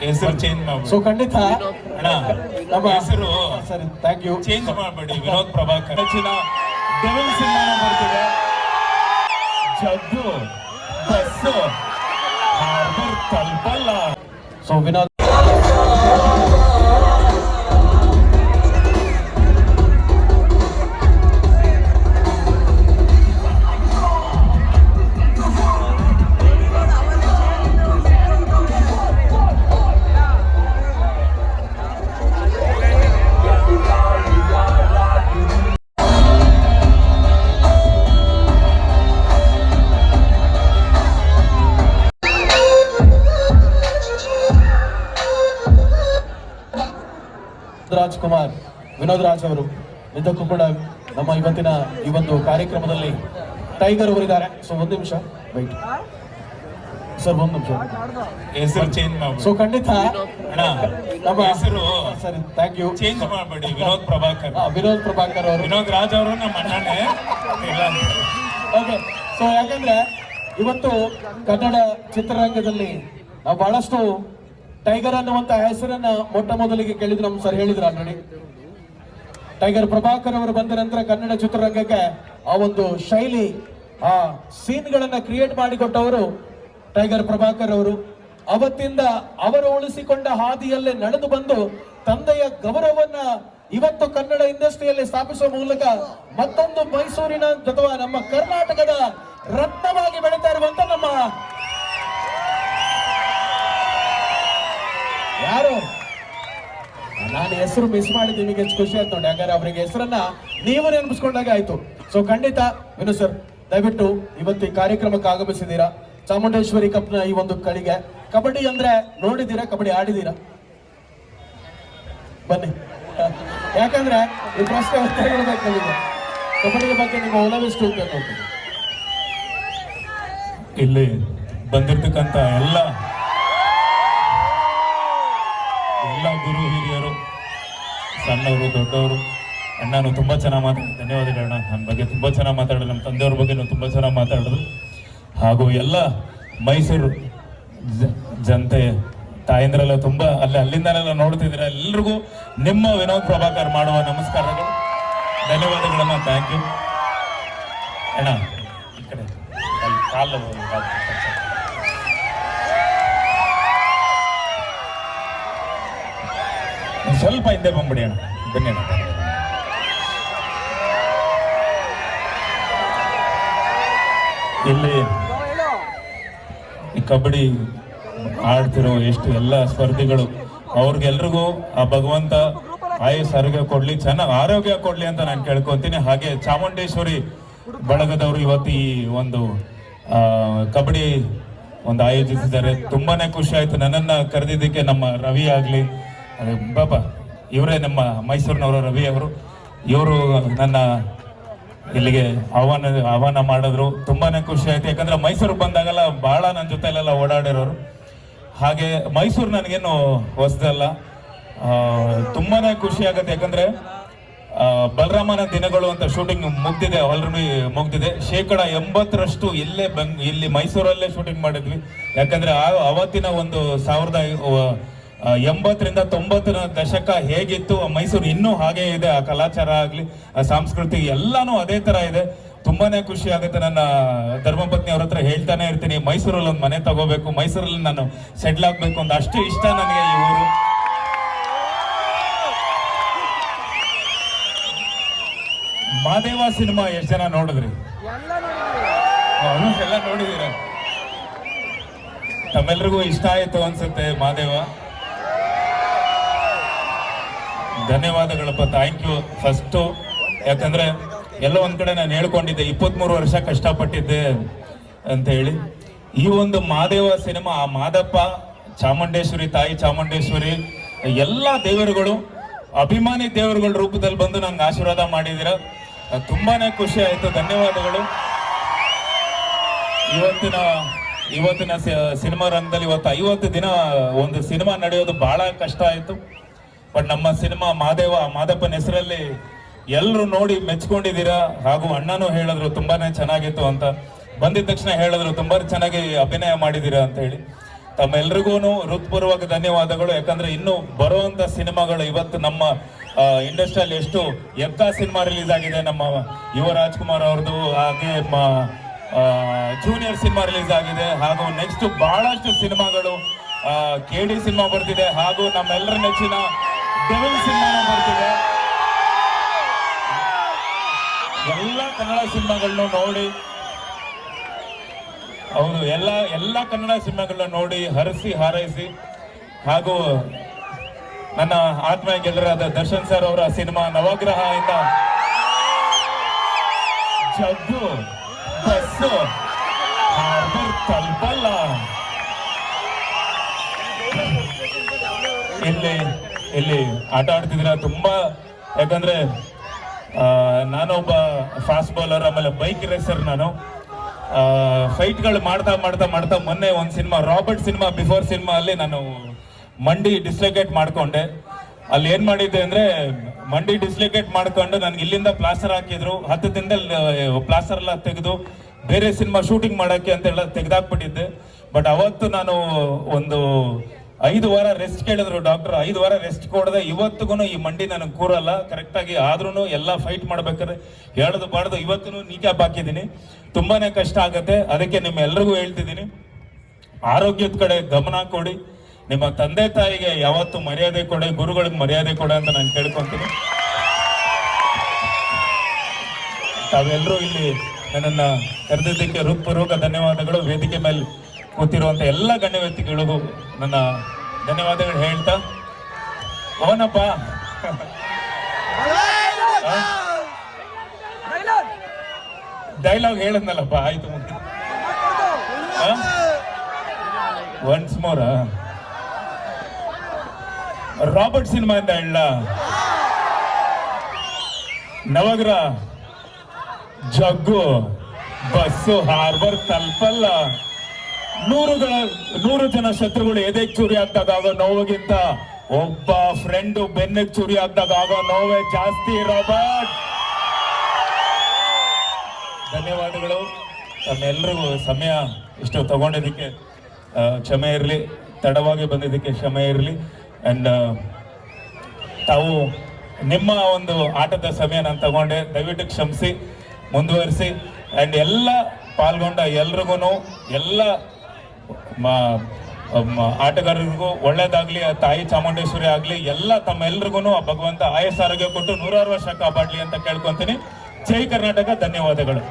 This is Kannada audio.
ಹೆಸರು ಚೇಂಜ್ ಮಾಡ್ಬಿಡಿ. ಸೊ ಖಂಡಿತ ಅಣ್ಣ ನಮ್ಮ ಹೆಸರು ಸರಿ, ಥ್ಯಾಂಕ್ ಯು. ಚೇಂಜ್ ಮಾಡಬೇಡಿ. ವಿನೋದ್ ಪ್ರಭಾಕರ್ ಹೆಚ್ಚಿನ ಡೆವಿಲ್ ಸಿನಿಮಾ ಬರ್ತಿದೆ. ಜಗ್ಗು ಬಸ್ಸು ಹಾರ್ಬರ್ ತಲುಪಲ್ಲ. ಸೊ ವಿನೋದ್ ರಾಜ್ಕುಮಾರ್, ವಿನೋದ್ ರಾಜ್ ಅವರು ನಿಜಕ್ಕೂ ಕೂಡ ನಮ್ಮ ಇವತ್ತಿನ ಈ ಒಂದು ಕಾರ್ಯಕ್ರಮದಲ್ಲಿ ಟೈಗರ್ ಅವರಿದ್ದಾರೆ. ಸೊ ಒಂದು ನಿಮಿಷ ವೈಟ್ ಸರ್, ಒಂದು ನಿಮಿಷ. ಹೆಸರು ಚೇಂಜ್ ಮಾಡ್ಬಿಡಿ. ಸೊ ಖಂಡಿತ ಅಣ್ಣ ನಮ್ಮ ಹೆಸರು ಸರಿ, ಥ್ಯಾಂಕ್ ಯು. ಚೇಂಜ್ ಮಾಡಬೇಡಿ. ವಿನೋದ್ ಪ್ರಭಾಕರ್. ವಿನೋದ್ ಪ್ರಭಾಕರ್ ಅವರು. ವಿನೋದ್ ರಾಜ್ ಅವರು ನಮ್ಮ ಅಣ್ಣನೇ. ಓಕೆ. ಸೊ ಯಾಕಂದ್ರೆ ಇವತ್ತು ಕನ್ನಡ ಚಿತ್ರರಂಗದಲ್ಲಿ ನಾವು ಬಹಳಷ್ಟು ಟೈಗರ್ ಅನ್ನುವಂತ ಹೆಸರನ್ನ ಮೊಟ್ಟ ಮೊದಲಿಗೆ ಕೇಳಿದ್ರು. ನಮ್ಮ ಸರ್ ಹೇಳಿದ್ರು ಆಲ್ರೆಡಿ. ಟೈಗರ್ ಪ್ರಭಾಕರ್ ಅವರು ಬಂದ ನಂತರ ಕನ್ನಡ ಚಿತ್ರರಂಗಕ್ಕೆ ಆ ಒಂದು ಶೈಲಿ, ಆ ಸೀನ್ಗಳನ್ನ ಕ್ರಿಯೇಟ್ ಮಾಡಿಕೊಟ್ಟವರು ಟೈಗರ್ ಪ್ರಭಾಕರ್ ಅವರು. ಅವತ್ತಿಂದ ಅವರು ಉಳಿಸಿಕೊಂಡ ಹಾದಿಯಲ್ಲೇ ನಡೆದು ಬಂದು ತಂದೆಯ ಗೌರವವನ್ನ ಇವತ್ತು ಕನ್ನಡ ಇಂಡಸ್ಟ್ರಿಯಲ್ಲಿ ಸ್ಥಾಪಿಸುವ ಮೂಲಕ ಮತ್ತೊಂದು ಮೈಸೂರಿನ ಅಥವಾ ನಮ್ಮ ಕರ್ನಾಟಕದ ರತ್ನವಾಗಿ ಬೆಳೀತಾ ಇರುವಂತ ನಮ್ಮ ಯಾರು, ನಾನು ಹೆಸರು ಮಿಸ್ ಮಾಡಿದ್ದು ನಿಮಗೆ ಹೆಚ್ಚು ಖುಷಿ ಆಯ್ತು ನೋಡಿ. ಹಾಗಾದ್ರೆ ಅವರಿಗೆ ಹೆಸರನ್ನ ನೀವು ನೆನಪಿಸ್ಕೊಂಡಾಗ ಆಯ್ತು. ಸೊ ಖಂಡಿತ ವಿನು ಸರ್, ದಯವಿಟ್ಟು ಇವತ್ತು ಈ ಕಾರ್ಯಕ್ರಮಕ್ಕೆ ಆಗಮಿಸಿದ್ದೀರಾ. ಚಾಮುಂಡೇಶ್ವರಿ ಕಪ್ನ ಈ ಒಂದು ಕಳಿಗೆ ಕಬಡ್ಡಿ ಅಂದ್ರೆ ನೋಡಿದ್ದೀರಾ, ಕಬಡ್ಡಿ ಆಡಿದ್ದೀರಾ? ಬನ್ನಿ, ಯಾಕಂದ್ರೆ ಈ ಪ್ರಶ್ನೆ ಉತ್ತರಬೇಕು ನಿಮಗೆ. ಕಬಡ್ಡಿ ಬಗ್ಗೆ ನಿಮ್ಮ ಒಲವಿಷ್ಟು ಅಂತ ನೋಡ್ತೀನಿ. ಇಲ್ಲಿ ಬಂದಿರ್ತಕ್ಕಂಥ ಎಲ್ಲ ಗುರು ಹಿರಿಯರು, ಸಣ್ಣವರು ದೊಡ್ಡವರು, ಅಣ್ಣನು ತುಂಬಾ ಚೆನ್ನಾಗಿ ಮಾತಾಡಿದ್ರು. ಧನ್ಯವಾದಗಳನ್ನ. ನನ್ನ ಬಗ್ಗೆ ತುಂಬಾ ಚೆನ್ನಾಗಿ ಮಾತಾಡಿದ್ರು, ನಮ್ಮ ತಂದೆಯವ್ರ ಬಗ್ಗೆ ತುಂಬಾ ಚೆನ್ನಾಗಿ ಮಾತಾಡಿದ್ರು. ಹಾಗೂ ಎಲ್ಲ ಮೈಸೂರು ಜನತೆ ತಾಯಂದ್ರೆಲ್ಲ ತುಂಬಾ ಅಲ್ಲಿಂದನೆಲ್ಲ ನೋಡ್ತಿದ್ದೀರಾ. ಎಲ್ರಿಗೂ ನಿಮ್ಮ ವಿನೋದ್ ಪ್ರಭಾಕರ್ ಮಾಡುವ ನಮಸ್ಕಾರಗಳು, ಧನ್ಯವಾದಗಳನ್ನ. ಥ್ಯಾಂಕ್ ಯು ಅಣ್ಣ. ಈ ಕಡೆ ಕಾಲು ಸ್ವಲ್ಪ ಹಿಂದೆ ಬಂದ್ಬಿಡಿ ಅಣ್ಣ. ಬನ್ನಿ ಅಣ್ಣ. ಇಲ್ಲಿ ಈ ಕಬಡ್ಡಿ ಆಡ್ತಿರೋ ಎಷ್ಟು ಎಲ್ಲ ಸ್ಪರ್ಧಿಗಳು, ಅವ್ರಿಗೆಲ್ರಿಗೂ ಆ ಭಗವಂತ ಆಯುಸ್ ಆರೋಗ್ಯ ಕೊಡ್ಲಿ, ಚೆನ್ನಾಗಿ ಆರೋಗ್ಯ ಕೊಡ್ಲಿ ಅಂತ ನಾನು ಕೇಳ್ಕೊಂತೀನಿ. ಹಾಗೆ ಚಾಮುಂಡೇಶ್ವರಿ ಬಳಗದವರು ಇವತ್ತು ಈ ಒಂದು ಕಬಡ್ಡಿ ಒಂದು ಆಯೋಜಿಸಿದ್ದಾರೆ. ತುಂಬಾನೇ ಖುಷಿ ಆಯ್ತು ನನ್ನನ್ನ ಕರೆದಿದ್ದಕ್ಕೆ. ನಮ್ಮ ರವಿ ಆಗ್ಲಿ, ಬಾಬಾ ಇವರೇ ನಮ್ಮ ಮೈಸೂರಿನವರು ರವಿ ಅವರು, ಇವರು ನನ್ನ ಇಲ್ಲಿಗೆ ಆಹ್ವಾನ ಮಾಡಿದ್ರು. ತುಂಬಾನೇ ಖುಷಿ ಆಯ್ತು. ಯಾಕಂದ್ರೆ ಮೈಸೂರಿಗೆ ಬಂದಾಗಲ್ಲ ಬಹಳ ನನ್ನ ಜೊತೆಲೆಲ್ಲ ಓಡಾಡಿರೋರು. ಹಾಗೆ ಮೈಸೂರು ನನಗೇನು ಹೊಸದಲ್ಲ, ತುಂಬಾನೇ ಖುಷಿ ಆಗುತ್ತೆ. ಯಾಕಂದ್ರೆ ಬಲರಾಮನ ದಿನಗಳು ಅಂತ ಶೂಟಿಂಗ್ ಮುಗ್ದಿದೆ, ಆಲ್ರೆಡಿ ಮುಗ್ದಿದೆ. 80% ಇಲ್ಲಿ ಮೈಸೂರಲ್ಲೇ ಶೂಟಿಂಗ್ ಮಾಡಿದ್ವಿ. ಯಾಕಂದ್ರೆ ಅವತ್ತಿನ ಒಂದು 1980ರಿಂದ 90ರ ದಶಕ ಹೇಗಿತ್ತು ಮೈಸೂರು ಇನ್ನೂ ಹಾಗೆ ಇದೆ. ಆ ಕಲಾಚಾರ ಆಗ್ಲಿ, ಆ ಸಂಸ್ಕೃತಿ ಎಲ್ಲಾನು ಅದೇ ತರ ಇದೆ. ತುಂಬಾನೇ ಖುಷಿ ಆಗುತ್ತೆ. ನನ್ನ ಧರ್ಮಪತ್ನಿ ಅವ್ರ ಹತ್ರ ಹೇಳ್ತಾನೆ ಇರ್ತೀನಿ, ಮೈಸೂರಲ್ಲಿ ಒಂದು ಮನೆ ತಗೋಬೇಕು, ಮೈಸೂರಲ್ಲಿ ನಾನು ಸೆಟ್ಲ್ ಆಗ್ಬೇಕು ಅಂತ. ಅಷ್ಟು ಇಷ್ಟ ನನಗೆ ಈ ಊರು. ಮಾದೇವ ಸಿನಿಮಾ ಎಷ್ಟು ಜನ ನೋಡಿದ್ರಿ? ಎಲ್ಲ ನೋಡಿದೀರ? ತಮ್ಮೆಲ್ರಿಗೂ ಇಷ್ಟ ಆಯ್ತು ಅನ್ಸುತ್ತೆ ಮಾದೇವ. ಧನ್ಯವಾದಗಳಪ್ಪ, ಥ್ಯಾಂಕ್ ಯು ಫಸ್ಟು. ಯಾಕಂದ್ರೆ ಎಲ್ಲ ಒಂದ್ ಕಡೆ ನಾನು ಹೇಳ್ಕೊಂಡಿದ್ದೆ 23 ವರ್ಷ ಕಷ್ಟಪಟ್ಟಿದ್ದೆ ಅಂತ ಹೇಳಿ. ಈ ಒಂದು ಮಾದೇವ ಸಿನಿಮಾ, ಆ ಮಾದಪ್ಪ, ಚಾಮುಂಡೇಶ್ವರಿ ತಾಯಿ ಚಾಮುಂಡೇಶ್ವರಿ, ಎಲ್ಲ ದೇವರುಗಳು ಅಭಿಮಾನಿ ದೇವರುಗಳ ರೂಪದಲ್ಲಿ ಬಂದು ನಂಗೆ ಆಶೀರ್ವಾದ ಮಾಡಿದ್ದೀರ. ತುಂಬಾನೇ ಖುಷಿ ಆಯ್ತು. ಧನ್ಯವಾದಗಳು. ಇವತ್ತಿನ ಸಿನಿಮಾ ರಂಗದಲ್ಲಿ ಇವತ್ತು 50 ದಿನ ಒಂದು ಸಿನಿಮಾ ನಡೆಯೋದು ಬಹಳ ಕಷ್ಟ ಆಯ್ತು. ಬಟ್ ನಮ್ಮ ಸಿನಿಮಾ ಮಾದಪ್ಪನ ಹೆಸರಲ್ಲಿ ಎಲ್ಲರೂ ನೋಡಿ ಮೆಚ್ಕೊಂಡಿದ್ದೀರಾ. ಹಾಗೂ ಅಣ್ಣನೂ ಹೇಳಿದ್ರು ತುಂಬಾನೇ ಚೆನ್ನಾಗಿತ್ತು ಅಂತ. ಬಂದಿದ ತಕ್ಷಣ ಹೇಳಿದ್ರು ತುಂಬಾ ಚೆನ್ನಾಗಿ ಅಭಿನಯ ಮಾಡಿದ್ದೀರಾ ಅಂತ ಹೇಳಿ. ತಮ್ಮೆಲ್ರಿಗೂ ಹೃತ್ಪೂರ್ವಕ ಧನ್ಯವಾದಗಳು. ಯಾಕಂದ್ರೆ ಇನ್ನು ಬರುವಂತ ಸಿನಿಮಾಗಳು ಇವತ್ತು ನಮ್ಮ ಇಂಡಸ್ಟ್ರಿಯಲ್ಲಿ ಎಷ್ಟು ಎಕ್ಕ ಸಿನಿಮಾ ರಿಲೀಸ್ ಆಗಿದೆ, ನಮ್ಮ ಯುವ ರಾಜ್ಕುಮಾರ್ ಅವ್ರದ್ದು, ಹಾಗೆ ಜೂನಿಯರ್ ಸಿನಿಮಾ ರಿಲೀಸ್ ಆಗಿದೆ, ಹಾಗೂ ನೆಕ್ಸ್ಟ್ ಬಹಳಷ್ಟು ಸಿನಿಮಾಗಳು KD ಸಿನಿಮಾ ಬರ್ತಿದೆ, ಹಾಗೂ ನಮ್ಮೆಲ್ಲರ ನೆಚ್ಚಿನ ಡೆವಿಲ್ ಸಿನಿಮಾ ಬರ್ತಿದೆ. ಎಲ್ಲ ಕನ್ನಡ ಸಿನಿಮಾಗಳನ್ನ ನೋಡಿ, ಅವರು ಎಲ್ಲ ಕನ್ನಡ ಸಿನಿಮಾಗಳನ್ನ ನೋಡಿ ಹರಸಿ ಹಾರೈಸಿ, ಹಾಗೂ ನನ್ನ ಆತ್ಮೀಯ ಗೆಳೆಯರಾದ ದರ್ಶನ್ ಸರ್ ಅವರ ಸಿನಿಮಾ ನವಗ್ರಹ ಇಂದ ಜಗ್ಗು ಬಸ್ಸು ಹಾರ್ಬರ್ ತಲುಪಲ್ಲ, ಇಲ್ಲಿ ಆಟ ಆಡ್ತಿದ್ದೀರ ತುಂಬಾ. ಯಾಕಂದ್ರೆ ನಾನೊಬ್ಬ ಫಾಸ್ಟ್ ಬೌಲರ್, ಆಮೇಲೆ ಬೈಕ್ ರೇಸರ್. ನಾನು ಫೈಟ್ಗಳು ಮಾಡ್ತಾ ಮೊನ್ನೆ ಒಂದು cinema Robert cinema before cinema ಅಲ್ಲಿ ನಾನು ಮಂಡಿ ಡಿಸ್ಲೊಕೇಟ್ ಮಾಡ್ಕೊಂಡೆ. ಅಲ್ಲಿ ಏನ್ ಮಾಡಿದ್ದೆ ಅಂದ್ರೆ ಮಂಡಿ ಡಿಸ್ಲೊಕೇಟ್ ಮಾಡ್ಕೊಂಡು ನನ್ಗೆ ಇಲ್ಲಿಂದ ಪ್ಲಾಸ್ಟರ್ ಹಾಕಿದ್ರು, 10 ದಿನದಲ್ಲಿ ಪ್ಲಾಸ್ಟರ್ ಎಲ್ಲ ತೆಗೆದು ಬೇರೆ ಸಿನಿಮಾ ಶೂಟಿಂಗ್ ಮಾಡಕ್ಕೆ ಅಂತ ಎಲ್ಲ ತೆಗೆದಾಕ್ಬಿಟ್ಟಿದ್ದೆ. ಬಟ್ ಅವತ್ತು ನಾನು ಒಂದು 5 ವಾರ ರೆಸ್ಟ್ ಕೇಳಿದ್ರು ಡಾಕ್ಟರ್, 5 ವಾರ ರೆಸ್ಟ್ ಕೊಡದೆ ಇವತ್ತಿಗೂ ಈ ಮಂಡಿ ನನಗೆ ಕೂರಲ್ಲ ಕರೆಕ್ಟ್ ಆಗಿ. ಆದ್ರೂ ಎಲ್ಲ ಫೈಟ್ ಮಾಡ್ಬೇಕಾದ್ರೆ ಹೇಳದು ಬಾರ್ದು ಇವತ್ತು ನೀ ಕ್ಯಾಪ್ ಹಾಕಿದ್ದೀನಿ. ತುಂಬಾನೇ ಕಷ್ಟ ಆಗತ್ತೆ. ಅದಕ್ಕೆ ನಿಮ್ಮ ಎಲ್ರಿಗೂ ಹೇಳ್ತಿದ್ದೀನಿ, ಆರೋಗ್ಯದ ಕಡೆ ಗಮನ ಕೊಡಿ, ನಿಮ್ಮ ತಂದೆ ತಾಯಿಗೆ ಯಾವತ್ತು ಮರ್ಯಾದೆ ಕೊಡಿ, ಗುರುಗಳಿಗೆ ಮರ್ಯಾದೆ ಕೊಡಿ ಅಂತ ನಾನು ಕೇಳ್ಕೊಂತೀನಿ. ತಾವೆಲ್ಲರೂ ಇಲ್ಲಿ ನನ್ನನ್ನ ಕರೆದಿದ್ದಕ್ಕೆ ಹೃತ್ಪೂರ್ವಕ ಧನ್ಯವಾದಗಳು. ವೇದಿಕೆ ಮೇಲೆ ಕೂತಿರುವಂತ ಎಲ್ಲ ಗಣ್ಯ ವ್ಯಕ್ತಿಗಳಿಗೂ ನನ್ನ ಧನ್ಯವಾದಗಳು ಹೇಳ್ತಾ, ಓನಪ್ಪ ಡೈಲಾಗ್ ಹೇಳದ್ನಲ್ಲಪ್ಪ, ಆಯ್ತು ಒನ್ಸ್ ಮೋರ ರಾಬರ್ಟ್ ಸಿನಿಮಾ ಇಂದ ಹೇಳ, ನವಗ್ರಹ ಜಗ್ಗು ಬಸ್ಸು ಹಾರ್ಬರ್ ತಲುಪಲ್ಲ, 100 ಜನ ಶತ್ರುಗಳು ಎದೆಗೆ ಚೂರಿ ಆಗ್ದಾಗ ಆಗೋ ನೋವಿಗಿಂತ ಒಬ್ಬ ಫ್ರೆಂಡ್ ಬೆನ್ನಿಗೆ ಚೂರಿ ಆಗ್ದಾಗ ಆಗೋ ನೋವೇ ಜಾಸ್ತಿ. ರಾಬರ್ಟ್, ಧನ್ಯವಾದಗಳು. ತಮ್ಮೆಲ್ಲರಿಗೂ ಸಮಯ ಇಷ್ಟು ತಗೊಂಡಿದ್ದಕ್ಕೆ ಕ್ಷಮೆ ಇರಲಿ, ತಡವಾಗಿ ಬಂದಿದ್ದಕ್ಕೆ ಕ್ಷಮೆ ಇರಲಿ. ಅಂಡ್ ತಾವು ನಿಮ್ಮ ಒಂದು ಆಟದ ಸಮಯ ನಾನು ತಗೊಂಡೆ, ದಯವಿಟ್ಟು ಕ್ಷಮಿಸಿ, ಮುಂದುವರಿಸಿ. ಅಂಡ್ ಎಲ್ಲ ಪಾಲ್ಗೊಂಡ ಎಲ್ರಿಗೂ, ಎಲ್ಲ ಆಟಗಾರರಿಗೂ ಒಳ್ಳೇದಾಗ್ಲಿ, ತಾಯಿ ಚಾಮುಂಡೇಶ್ವರಿ ಆಗ್ಲಿ, ಎಲ್ಲ ತಮ್ಮೆಲ್ರಿಗೂ ಆ ಭಗವಂತ ಆಯಸ್ಸು ಆರೋಗ್ಯ ಕೊಟ್ಟು 106 ವರ್ಷ ಕಾಪಾಡ್ಲಿ ಅಂತ ಕೇಳ್ಕೊಂತೀನಿ. ಜೈ ಕರ್ನಾಟಕ. ಧನ್ಯವಾದಗಳು.